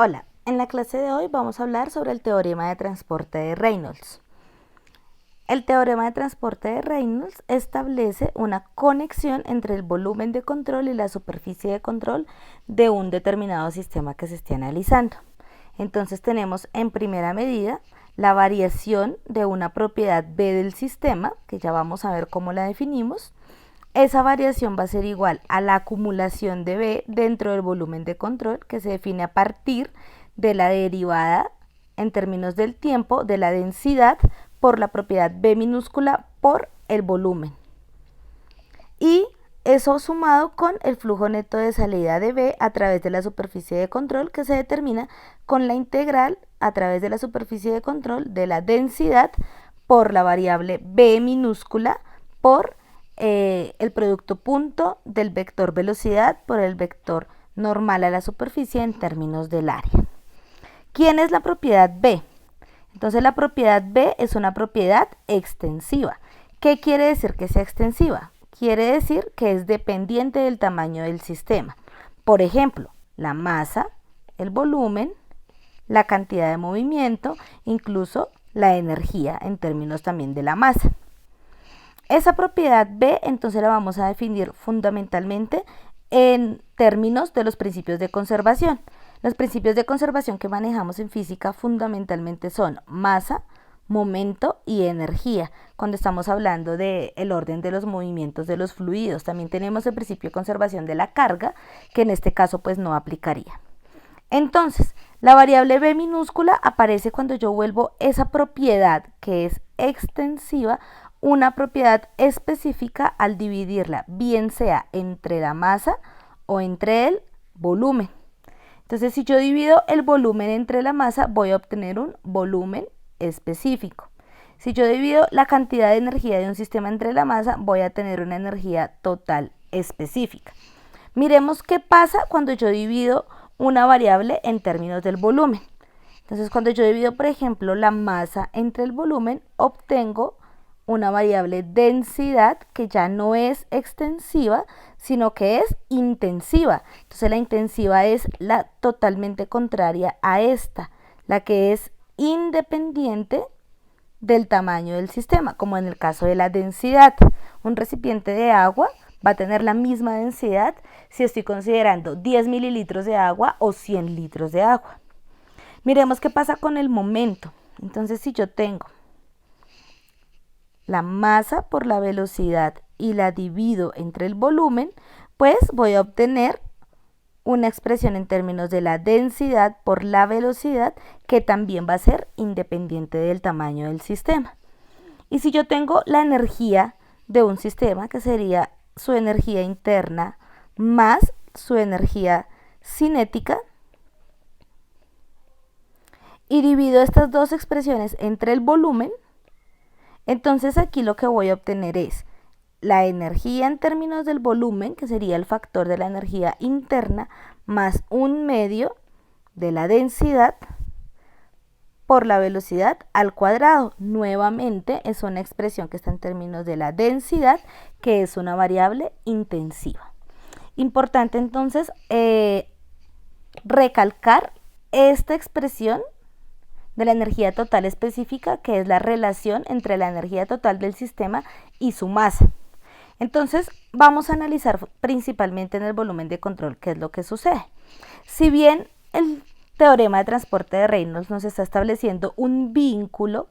Hola, en la clase de hoy vamos a hablar sobre el teorema de transporte de Reynolds. El teorema de transporte de Reynolds establece una conexión entre el volumen de control y la superficie de control de un determinado sistema que se esté analizando. Entonces tenemos en primera medida la variación de una propiedad B del sistema, que ya vamos a ver cómo la definimos. Esa variación va a ser igual a la acumulación de B dentro del volumen de control, que se define a partir de la derivada en términos del tiempo de la densidad por la propiedad B minúscula por el volumen. Y eso sumado con el flujo neto de salida de B a través de la superficie de control, que se determina con la integral a través de la superficie de control de la densidad por la variable B minúscula por el producto punto del vector velocidad por el vector normal a la superficie en términos del área. ¿Quién es la propiedad B? Entonces la propiedad B es una propiedad extensiva. ¿Qué quiere decir que sea extensiva? Quiere decir que es dependiente del tamaño del sistema. Por ejemplo, la masa, el volumen, la cantidad de movimiento, incluso la energía en términos también de la masa. Esa propiedad B entonces la vamos a definir fundamentalmente en términos de los principios de conservación. Los principios de conservación que manejamos en física fundamentalmente son masa, momento y energía, cuando estamos hablando del orden de los movimientos de los fluidos. También tenemos el principio de conservación de la carga, que en este caso pues no aplicaría. Entonces, la variable B minúscula aparece cuando yo vuelvo esa propiedad que es extensiva una propiedad específica al dividirla, bien sea entre la masa o entre el volumen. Entonces, si yo divido el volumen entre la masa, voy a obtener un volumen específico. Si yo divido la cantidad de energía de un sistema entre la masa, voy a tener una energía total específica. Miremos qué pasa cuando yo divido una variable en términos del volumen. Entonces, cuando yo divido, por ejemplo, la masa entre el volumen, obtengo una variable densidad que ya no es extensiva, sino que es intensiva. Entonces la intensiva es la totalmente contraria a esta, la que es independiente del tamaño del sistema, como en el caso de la densidad. Un recipiente de agua va a tener la misma densidad si estoy considerando 10 mililitros de agua o 100 litros de agua. Miremos qué pasa con el momento. Entonces, si yo tengo la masa por la velocidad y la divido entre el volumen, pues voy a obtener una expresión en términos de la densidad por la velocidad, que también va a ser independiente del tamaño del sistema. Y si yo tengo la energía de un sistema, que sería su energía interna más su energía cinética, y divido estas dos expresiones entre el volumen, entonces aquí lo que voy a obtener es la energía en términos del volumen, que sería el factor de la energía interna, más un medio de la densidad por la velocidad al cuadrado. Nuevamente es una expresión que está en términos de la densidad, que es una variable intensiva. Importante entonces recalcar esta expresión de la energía total específica, que es la relación entre la energía total del sistema y su masa. Entonces, vamos a analizar principalmente en el volumen de control qué es lo que sucede. Si bien el teorema de transporte de Reynolds nos está estableciendo un vínculo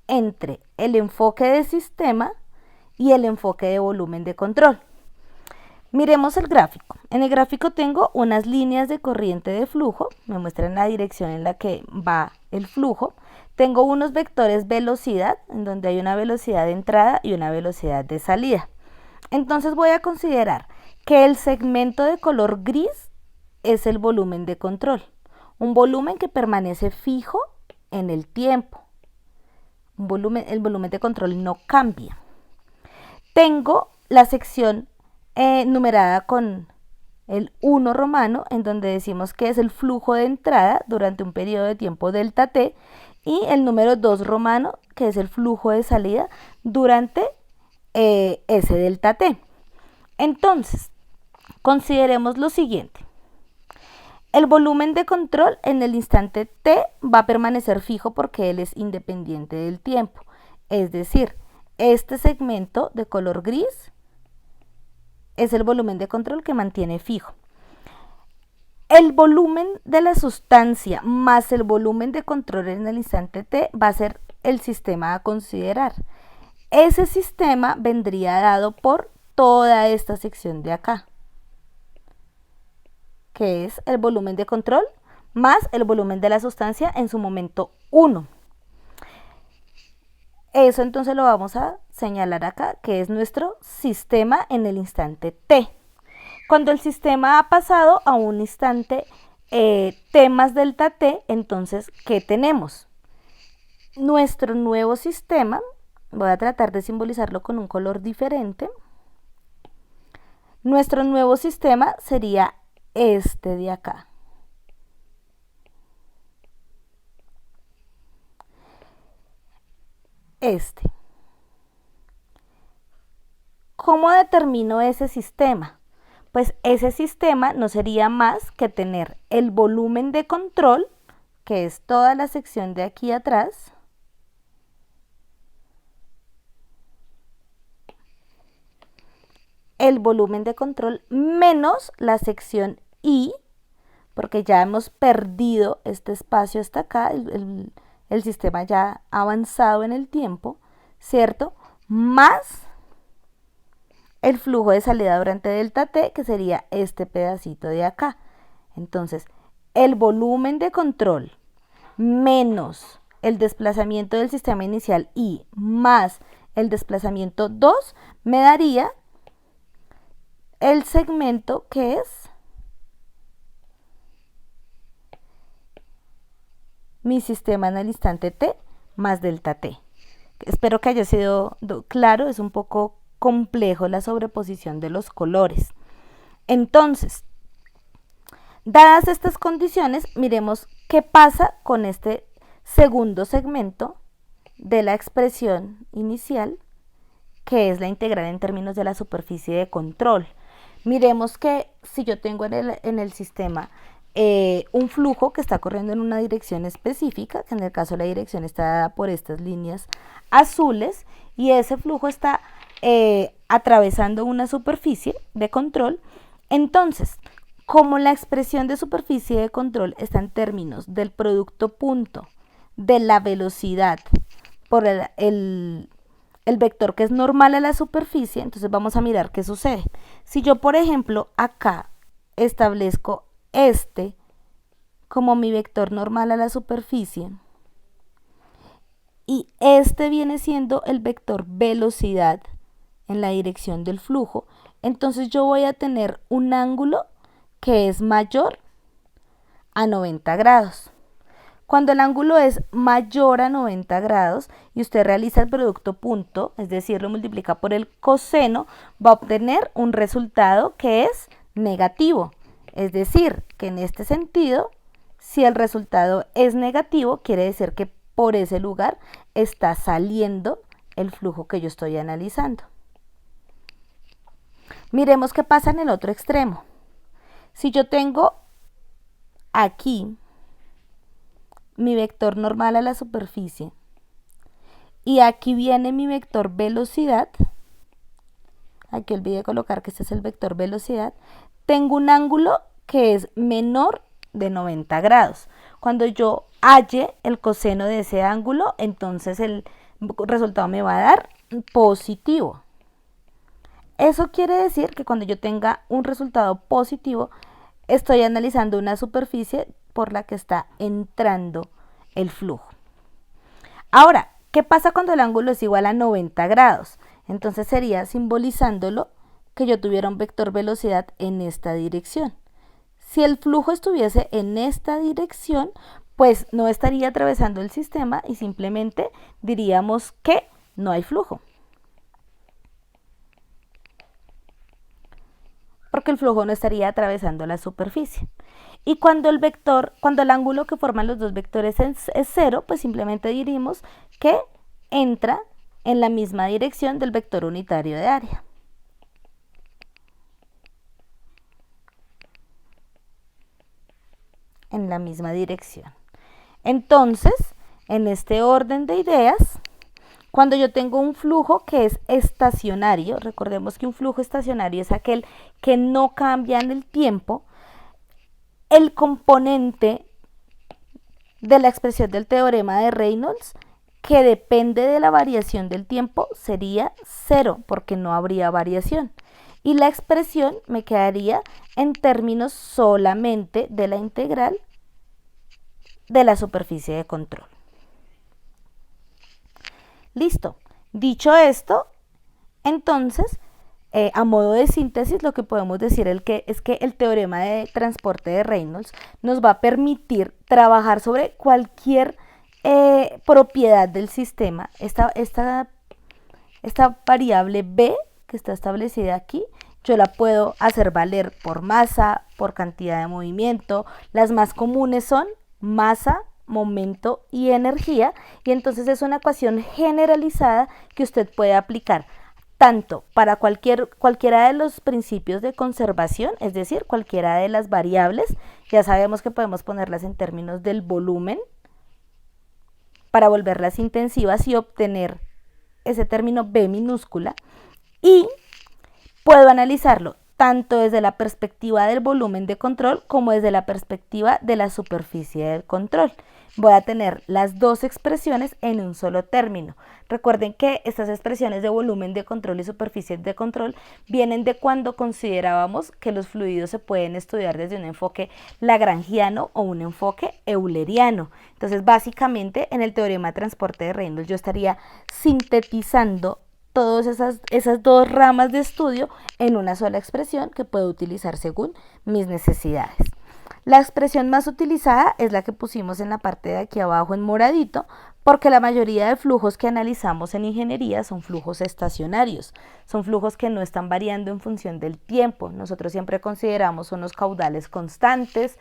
entre el enfoque de sistema y el enfoque de volumen de control. Miremos el gráfico. En el gráfico tengo unas líneas de corriente de flujo, me muestran la dirección en la que va el flujo. Tengo unos vectores velocidad, en donde hay una velocidad de entrada y una velocidad de salida. Entonces voy a considerar que el segmento de color gris es el volumen de control, un volumen que permanece fijo en el tiempo. El volumen de control no cambia. Tengo la sección numerada con el 1 romano, en donde decimos que es el flujo de entrada durante un periodo de tiempo delta t, y el número 2 romano, que es el flujo de salida durante ese delta t. Entonces, consideremos lo siguiente. El volumen de control en el instante t va a permanecer fijo porque él es independiente del tiempo. Es decir, este segmento de color gris es el volumen de control que mantiene fijo. El volumen de la sustancia más el volumen de control en el instante t va a ser el sistema a considerar. Ese sistema vendría dado por toda esta sección de acá, que es el volumen de control más el volumen de la sustancia en su momento 1. Eso entonces lo vamos a señalar acá, que es nuestro sistema en el instante t. Cuando el sistema ha pasado a un instante t más delta t, entonces, ¿qué tenemos? Nuestro nuevo sistema, voy a tratar de simbolizarlo con un color diferente. Nuestro nuevo sistema sería este de acá. Este. ¿Cómo determino ese sistema? Pues ese sistema no sería más que tener el volumen de control, que es toda la sección de aquí atrás, el volumen de control menos la sección I, porque ya hemos perdido este espacio hasta acá, el sistema ya ha avanzado en el tiempo, ¿cierto? Más el flujo de salida durante delta t, que sería este pedacito de acá. Entonces, el volumen de control menos el desplazamiento del sistema inicial I más el desplazamiento 2 me daría el segmento que es mi sistema en el instante t más delta t. Espero que haya sido claro, es un poco complejo la sobreposición de los colores. Entonces, dadas estas condiciones, miremos qué pasa con este segundo segmento de la expresión inicial, que es la integral en términos de la superficie de control. Miremos que si yo tengo en el sistema un flujo que está corriendo en una dirección específica, que en el caso la dirección está dada por estas líneas azules, y ese flujo está atravesando una superficie de control, entonces, como la expresión de superficie de control está en términos del producto punto de la velocidad por el vector que es normal a la superficie, entonces vamos a mirar qué sucede. Si yo, por ejemplo, acá establezco este como mi vector normal a la superficie y este viene siendo el vector velocidad en la dirección del flujo, entonces yo voy a tener un ángulo que es mayor a 90 grados. Cuando el ángulo es mayor a 90 grados y usted realiza el producto punto, es decir, lo multiplica por el coseno, va a obtener un resultado que es negativo. Es decir, que en este sentido, si el resultado es negativo, quiere decir que por ese lugar está saliendo el flujo que yo estoy analizando. Miremos qué pasa en el otro extremo. Si yo tengo aquí mi vector normal a la superficie y aquí viene mi vector velocidad, aquí olvidé colocar que este es el vector velocidad, tengo un ángulo que es menor de 90 grados. Cuando yo halle el coseno de ese ángulo, entonces el resultado me va a dar positivo. Eso quiere decir que cuando yo tenga un resultado positivo, estoy analizando una superficie por la que está entrando el flujo. Ahora, ¿qué pasa cuando el ángulo es igual a 90 grados? Entonces sería simbolizándolo que yo tuviera un vector velocidad en esta dirección. Si el flujo estuviese en esta dirección, pues no estaría atravesando el sistema y simplemente diríamos que no hay flujo. Porque el flujo no estaría atravesando la superficie. Y cuando el ángulo que forman los dos vectores es cero, pues simplemente diríamos que entra en la misma dirección del vector unitario de área. en la misma dirección. Entonces, en este orden de ideas, cuando yo tengo un flujo que es estacionario, recordemos que un flujo estacionario es aquel que no cambia en el tiempo, el componente de la expresión del teorema de Reynolds, que depende de la variación del tiempo, sería 0, porque no habría variación. Y la expresión me quedaría en términos solamente de la integral de la superficie de control. Listo. Dicho esto, entonces, a modo de síntesis, lo que podemos decir es que el teorema de transporte de Reynolds nos va a permitir trabajar sobre cualquier propiedad del sistema. Esta variable B que está establecida aquí, yo la puedo hacer valer por masa, por cantidad de movimiento. Las más comunes son masa, momento y energía, y entonces es una ecuación generalizada que usted puede aplicar tanto para cualquiera de los principios de conservación, es decir, cualquiera de las variables. Ya sabemos que podemos ponerlas en términos del volumen para volverlas intensivas y obtener ese término B minúscula, y puedo analizarlo tanto desde la perspectiva del volumen de control como desde la perspectiva de la superficie del control. Voy a tener las dos expresiones en un solo término. Recuerden que estas expresiones de volumen de control y superficie de control vienen de cuando considerábamos que los fluidos se pueden estudiar desde un enfoque lagrangiano o un enfoque euleriano. Entonces, básicamente, en el teorema de transporte de Reynolds yo estaría sintetizando todas esas dos ramas de estudio en una sola expresión que puedo utilizar según mis necesidades. La expresión más utilizada es la que pusimos en la parte de aquí abajo en moradito, porque la mayoría de flujos que analizamos en ingeniería son flujos estacionarios, son flujos que no están variando en función del tiempo. Nosotros siempre consideramos unos caudales constantes,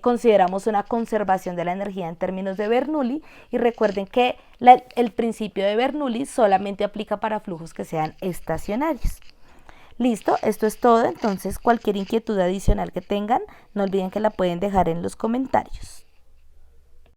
consideramos una conservación de la energía en términos de Bernoulli, y recuerden que el principio de Bernoulli solamente aplica para flujos que sean estacionarios. Listo, esto es todo. Entonces, cualquier inquietud adicional que tengan, no olviden que la pueden dejar en los comentarios.